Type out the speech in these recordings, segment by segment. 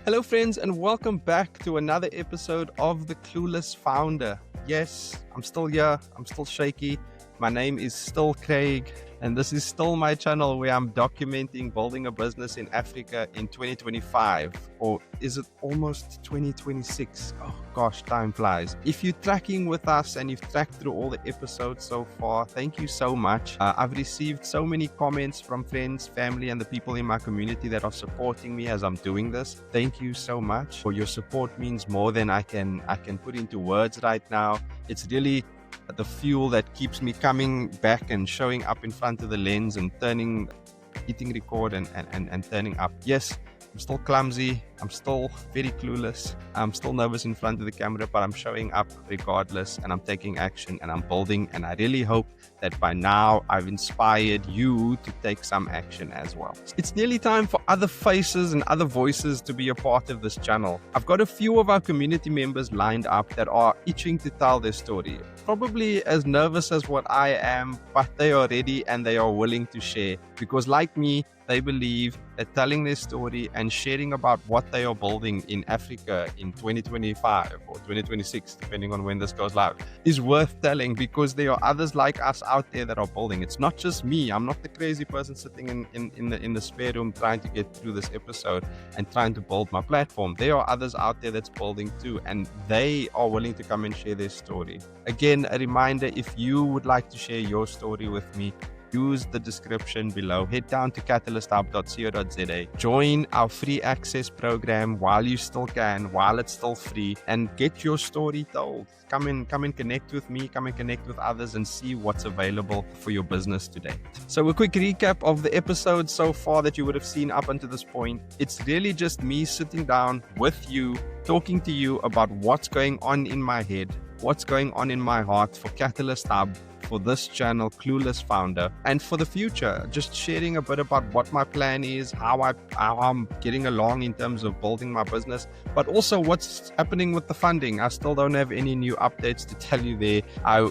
Hello, friends, and welcome back to another episode of the Clueless Founder. Yes, I'm still here. I'm still shaky. My name is still Craig, and this is still my channel where I'm documenting building a business in Africa in 2025. Or is it almost 2026? Oh gosh, time flies. If you're tracking with us and you've tracked through all the episodes so far, thank you so much. I've received so many comments from friends, family, and the people in my community that are supporting me as I'm doing this. Thank you so much. For your support means more than I can put into words right now. It's really the fuel that keeps me coming back and showing up in front of the lens and hitting record and turning up. Yes, I'm still clumsy. I'm still very clueless. I'm still nervous in front of the camera, but I'm showing up regardless, and I'm taking action and I'm building. And I really hope that by now I've inspired you to take some action as well. It's nearly time for other faces and other voices to be a part of this channel. I've got a few of our community members lined up that are itching to tell their story. Probably as nervous as what I am, but they are ready and they are willing to share, because like me, they believe that telling their story and sharing about what they are building in Africa in 2025 or 2026, depending on when this goes live, is worth telling, because there are others like us out there that are building. It's not just me. I'm not the crazy person sitting in the spare room trying to get through this episode and trying to build my platform. There are others out there that's building too, and they are willing to come and share their story. Again, a reminder, if you would like to share your story with me, use the description below. Head down to catalysthub.co.za. Join our free access program while you still can, while it's still free, and get your story told. Come and connect with me, come and connect with others, and see what's available for your business today. So a quick recap of the episodes so far that you would have seen up until this point. It's really just me sitting down with you, talking to you about what's going on in my head, what's going on in my heart for Catalyst Hub, for this channel, Clueless Founder, and for the future, just sharing a bit about what my plan is, how I'm getting along in terms of building my business, but also what's happening with the funding. I still don't have any new updates to tell you there.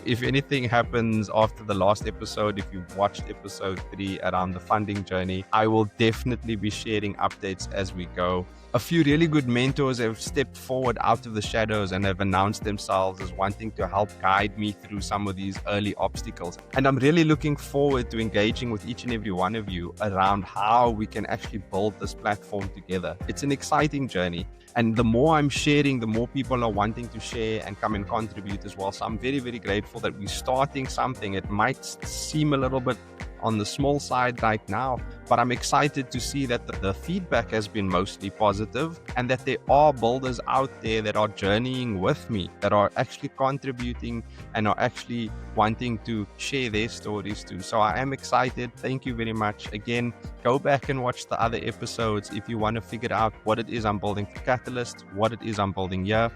If anything happens after the last episode, if you've watched episode 3 around the funding journey, I will definitely be sharing updates as we go. A few really good mentors have stepped forward out of the shadows and have announced themselves as wanting to help guide me through some of these early obstacles. And I'm really looking forward to engaging with each and every one of you around how we can actually build this platform together. It's an exciting journey. And the more I'm sharing, the more people are wanting to share and come and contribute as well. So I'm very, very grateful that we're starting something. It might seem a little bit on the small side right now, but I'm excited to see that the feedback has been mostly positive, and that there are builders out there that are journeying with me, that are actually contributing and are actually wanting to share their stories too. So I am excited. Thank you very much. Again, go back and watch the other episodes if you want to figure out what it is I'm building for Catalyst, what it is I'm building here.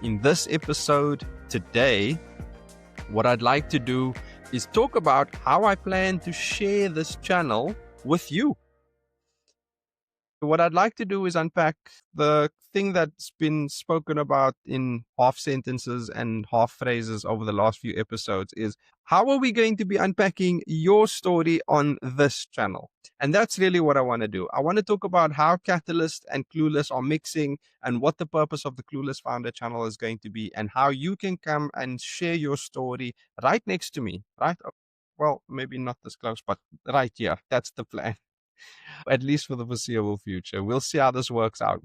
In this episode today, what I'd like to do is talk about how I plan to share this channel with you. What I'd like to do is unpack the thing that's been spoken about in half sentences and half phrases over the last few episodes is, how are we going to be unpacking your story on this channel? And that's really what I want to do. I want to talk about how Catalyst and Clueless are mixing, and what the purpose of the Clueless Founder channel is going to be, and how you can come and share your story right next to me, right? Well, maybe not this close, but right here. That's the plan. At least for the foreseeable future. We'll see how this works out.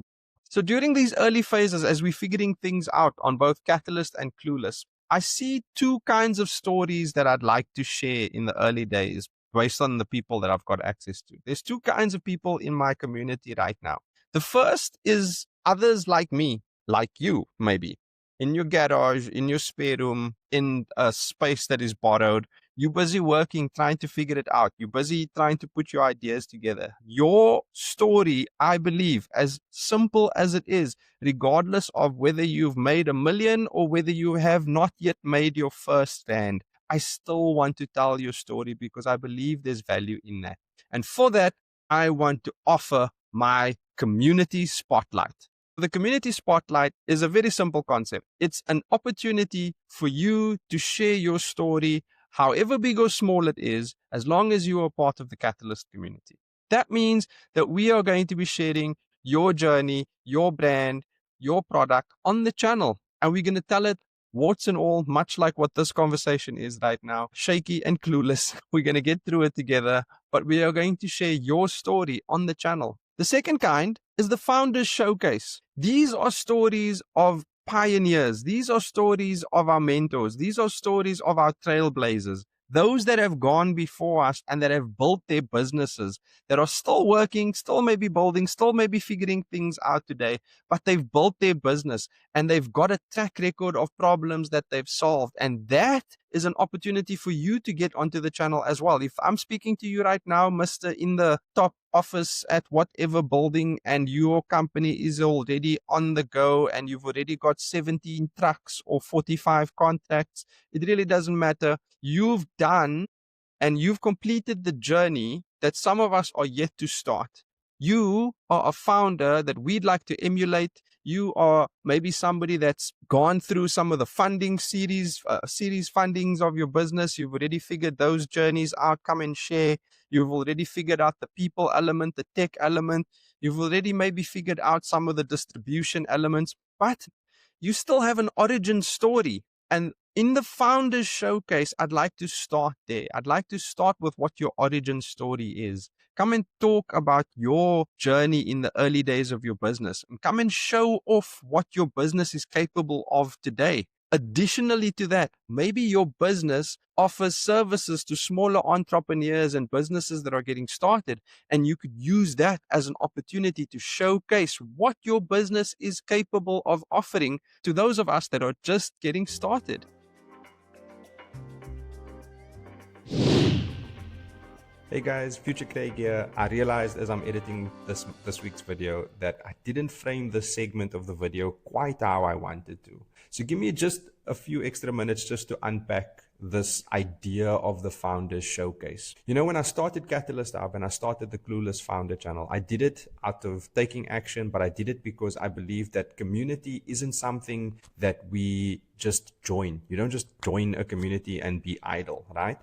So during these early phases, as we're figuring things out on both Catalyst and Clueless, I see two kinds of stories that I'd like to share in the early days based on the people that I've got access to. There's two kinds of people in my community right now. The first is others like me, like you, maybe, in your garage, in your spare room, in a space that is borrowed. You're busy working, trying to figure it out. You're busy trying to put your ideas together. Your story, I believe, as simple as it is, regardless of whether you've made $1 million or whether you have not yet made your first rand, I still want to tell your story because I believe there's value in that. And for that, I want to offer my community spotlight. The community spotlight is a very simple concept. It's an opportunity for you to share your story, however big or small it is, as long as you are part of the Catalyst community. That means that we are going to be sharing your journey, your brand, your product on the channel. And we're going to tell it warts and all, much like what this conversation is right now, shaky and clueless. We're going to get through it together, but we are going to share your story on the channel. The second kind is the Founders Showcase. These are stories of pioneers. These are stories of our mentors. These are stories of our trailblazers. Those that have gone before us and that have built their businesses, that are still working, still maybe building, still maybe figuring things out today, but they've built their business and they've got a track record of problems that they've solved. And that is an opportunity for you to get onto the channel as well. If I'm speaking to you right now, Mr. in the top office at whatever building, and your company is already on the go and you've already got 17 trucks or 45 contacts, it really doesn't matter. You've done and you've completed the journey that some of us are yet to start. You are a founder that we'd like to emulate. You are maybe somebody that's gone through some of the funding series fundings of your business. You've already figured those journeys out. Come and share. You've already figured out the people element, the tech element. You've already maybe figured out some of the distribution elements, but you still have an origin story. And in the Founders Showcase, I'd like to start there. I'd like to start with what your origin story is. Come and talk about your journey in the early days of your business, and come and show off what your business is capable of today. Additionally to that, maybe your business offers services to smaller entrepreneurs and businesses that are getting started, and you could use that as an opportunity to showcase what your business is capable of offering to those of us that are just getting started. Hey guys, Future Craig here. I realized as I'm editing this week's video that I didn't frame this segment of the video quite how I wanted to. So give me just a few extra minutes just to unpack this idea of the Founders Showcase. You know, when I started Catalyst Hub and I started the Clueless Founder channel, I did it out of taking action, but I did it because I believe that community isn't something that we just join. You don't just join a community and be idle, right?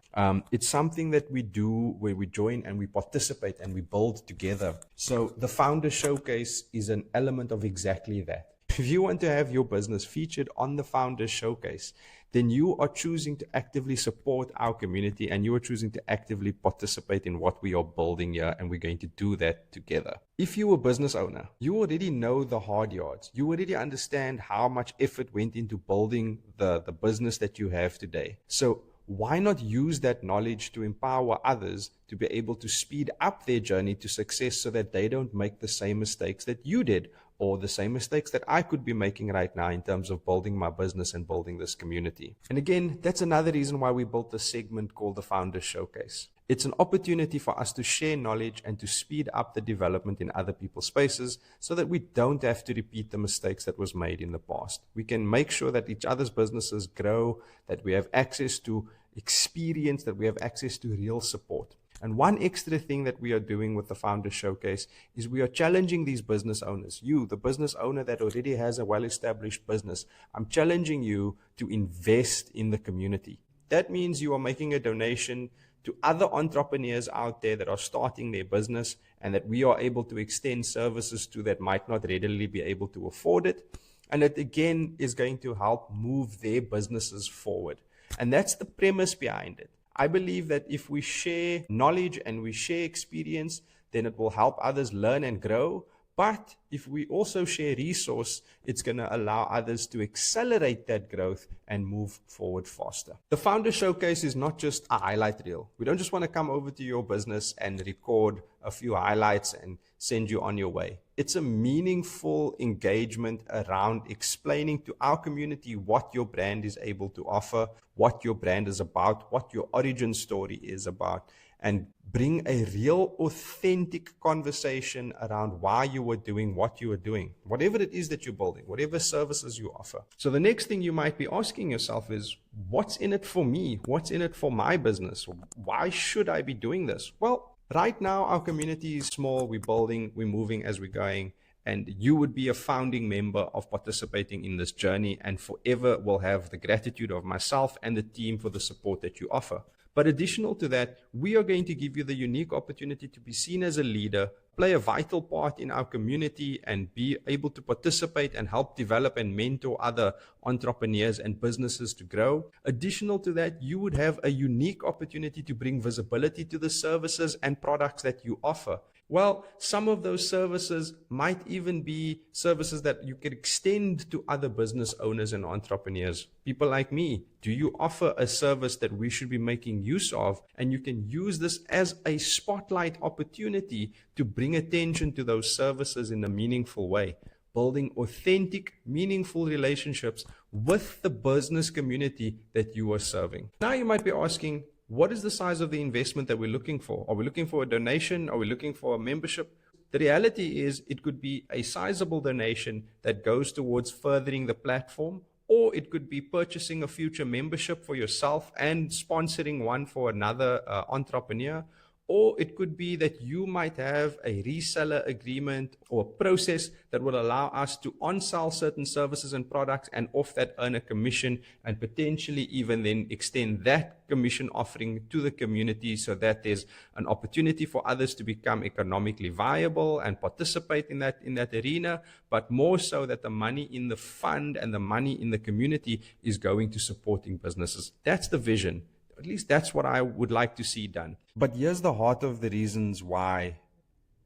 It's something that we do where we join and we participate and we build together. So the Founders Showcase is an element of exactly that. If you want to have your business featured on the Founders Showcase, then you are choosing to actively support our community and you are choosing to actively participate in what we are building here, and we're going to do that together. If you're a business owner, you already know the hard yards. You already understand how much effort went into building the business that you have today. So why not use that knowledge to empower others to be able to speed up their journey to success so that they don't make the same mistakes that you did, or the same mistakes that I could be making right now in terms of building my business and building this community. And again, that's another reason why we built this segment called the Founders Showcase. It's an opportunity for us to share knowledge and to speed up the development in other people's spaces so that we don't have to repeat the mistakes that was made in the past. We can make sure that each other's businesses grow, that we have access to experience, that we have access to real support. And one extra thing that we are doing with the Founders Showcase is we are challenging these business owners. You, the business owner that already has a well-established business, I'm challenging you to invest in the community. That means you are making a donation to other entrepreneurs out there that are starting their business and that we are able to extend services to that might not readily be able to afford it. And it again is going to help move their businesses forward. And that's the premise behind it. I believe that if we share knowledge and we share experience, then it will help others learn and grow. But if we also share resource, it's going to allow others to accelerate that growth and move forward faster. The Founder Showcase is not just a highlight reel. We don't just want to come over to your business and record a few highlights and send you on your way. It's a meaningful engagement around explaining to our community what your brand is able to offer, what your brand is about, what your origin story is about, and bring a real authentic conversation around why you are doing what you are doing, whatever it is that you're building, whatever services you offer. So the next thing you might be asking yourself is, what's in it for me? What's in it for my business? Why should I be doing this? Well, right now our community is small, we're building, we're moving as we're going, and you would be a founding member of participating in this journey, and forever will have the gratitude of myself and the team for the support that you offer. But additional to that, we are going to give you the unique opportunity to be seen as a leader, play a vital part in our community, and be able to participate and help develop and mentor other entrepreneurs and businesses to grow. Additional to that, you would have a unique opportunity to bring visibility to the services and products that you offer. Well, some of those services might even be services that you could extend to other business owners and entrepreneurs. People like me, do you offer a service that we should be making use of? And you can use this as a spotlight opportunity to bring attention to those services in a meaningful way, building authentic, meaningful relationships with the business community that you are serving. Now you might be asking, what is the size of the investment that we're looking for? Are we looking for a donation? Are we looking for a membership? The reality is it could be a sizable donation that goes towards furthering the platform, or it could be purchasing a future membership for yourself and sponsoring one for another entrepreneur. Or it could be that you might have a reseller agreement or a process that will allow us to on-sell certain services and products and off that earn a commission, and potentially even then extend that commission offering to the community so that there's an opportunity for others to become economically viable and participate in that arena, but more so that the money in the fund and the money in the community is going to supporting businesses. That's the vision. At least that's what I would like to see done. But here's the heart of the reasons why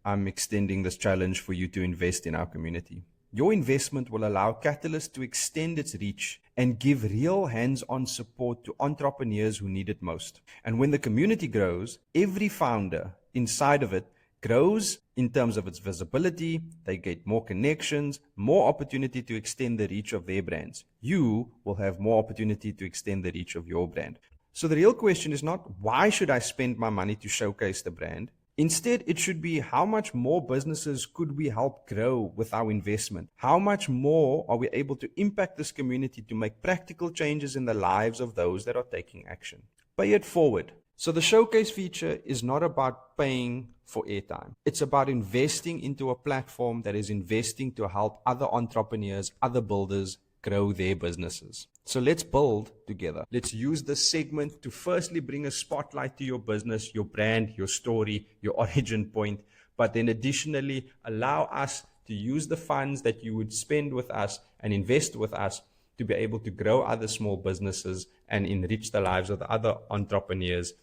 I'm extending this challenge for you to invest in our community. Your investment will allow Catalyst to extend its reach and give real hands-on support to entrepreneurs who need it most. And when the community grows, every founder inside of it grows in terms of its visibility. They get more connections, more opportunity to extend the reach of their brands. You will have more opportunity to extend the reach of your brand. So the real question is not why should I spend my money to showcase the brand? Instead, it should be how much more businesses could we help grow with our investment? How much more are we able to impact this community to make practical changes in the lives of those that are taking action? Pay it forward. So the showcase feature is not about paying for airtime. It's about investing into a platform that is investing to help other entrepreneurs, other builders grow their businesses. So let's build together. Let's use this segment to firstly bring a spotlight to your business, your brand, your story, your origin point, but then additionally allow us to use the funds that you would spend with us and invest with us to be able to grow other small businesses and enrich the lives of the other entrepreneurs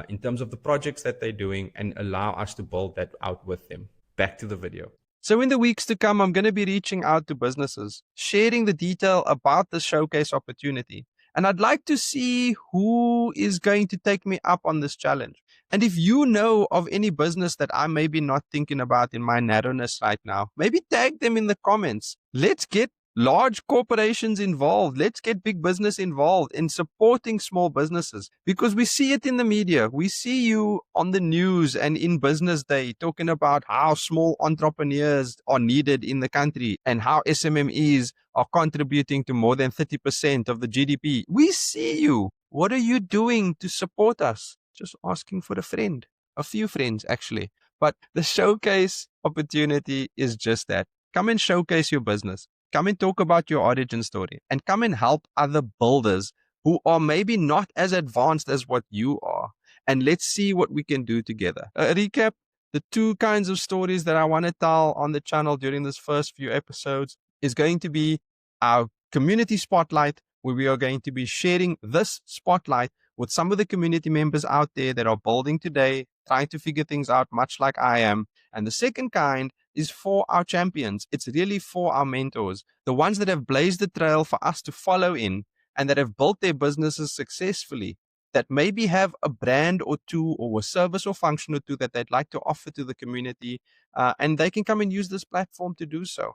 in terms of the projects that they're doing, and allow us to build that out with them. Back to the video. So in the weeks to come, I'm going to be reaching out to businesses, sharing the detail about the showcase opportunity. And I'd like to see who is going to take me up on this challenge. And if you know of any business that I may be not thinking about in my narrowness right now, maybe tag them in the comments. Let's get large corporations involved. Let's get big business involved in supporting small businesses, because we see it in the media. We see you on the news and in Business Day talking about how small entrepreneurs are needed in the country and how SMMEs are contributing to more than 30% of the GDP. We see you. What are you doing to support us? Just asking for a friend, a few friends actually. But the showcase opportunity is just that. Come and showcase your business. Come and talk about your origin story, and come and help other builders who are maybe not as advanced as what you are. And let's see what we can do together. A recap, the two kinds of stories that I want to tell on the channel during this first few episodes is going to be our community spotlight, where we are going to be sharing this spotlight with some of the community members out there that are building today, trying to figure things out much like I am. And the second kind is for our champions. It's really for our mentors, the ones that have blazed the trail for us to follow in and that have built their businesses successfully, that maybe have a brand or two or a service or function or two that they'd like to offer to the community, and they can come and use this platform to do so.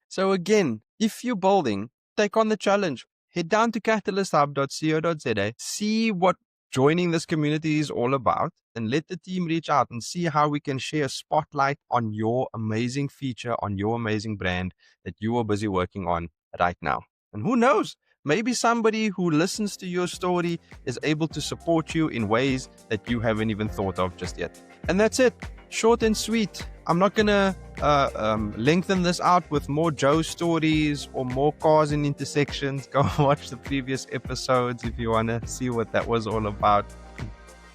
So again, if you're building, take on the challenge. Head down to catalysthub.co.za, see what joining this community is all about, and let the team reach out and see how we can share a spotlight on your amazing feature, on your amazing brand that you are busy working on right now. And who knows, maybe somebody who listens to your story is able to support you in ways that you haven't even thought of just yet. And that's it. Short and sweet. I'm not going to lengthen this out with more Joe stories or more cars in intersections. Go watch the previous episodes if you want to see what that was all about.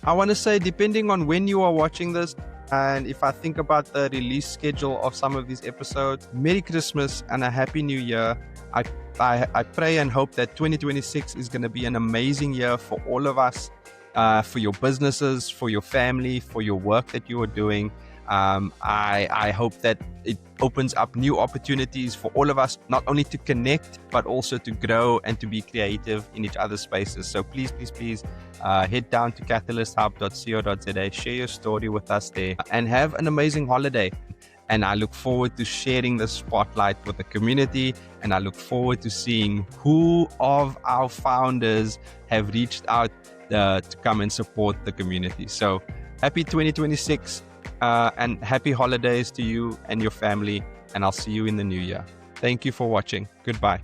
I want to say, depending on when you are watching this, and if I think about the release schedule of some of these episodes, Merry Christmas and a Happy New Year. I pray and hope that 2026 is going to be an amazing year for all of us, for your businesses, for your family, for your work that you are doing. I hope that it opens up new opportunities for all of us, not only to connect, but also to grow and to be creative in each other's spaces. So please, head down to catalysthub.co.za, share your story with us there, and have an amazing holiday. And I look forward to sharing the spotlight with the community. And I look forward to seeing who of our founders have reached out to come and support the community. So happy 2026 and happy holidays to you and your family. And I'll see you in the new year. Thank you for watching. Goodbye.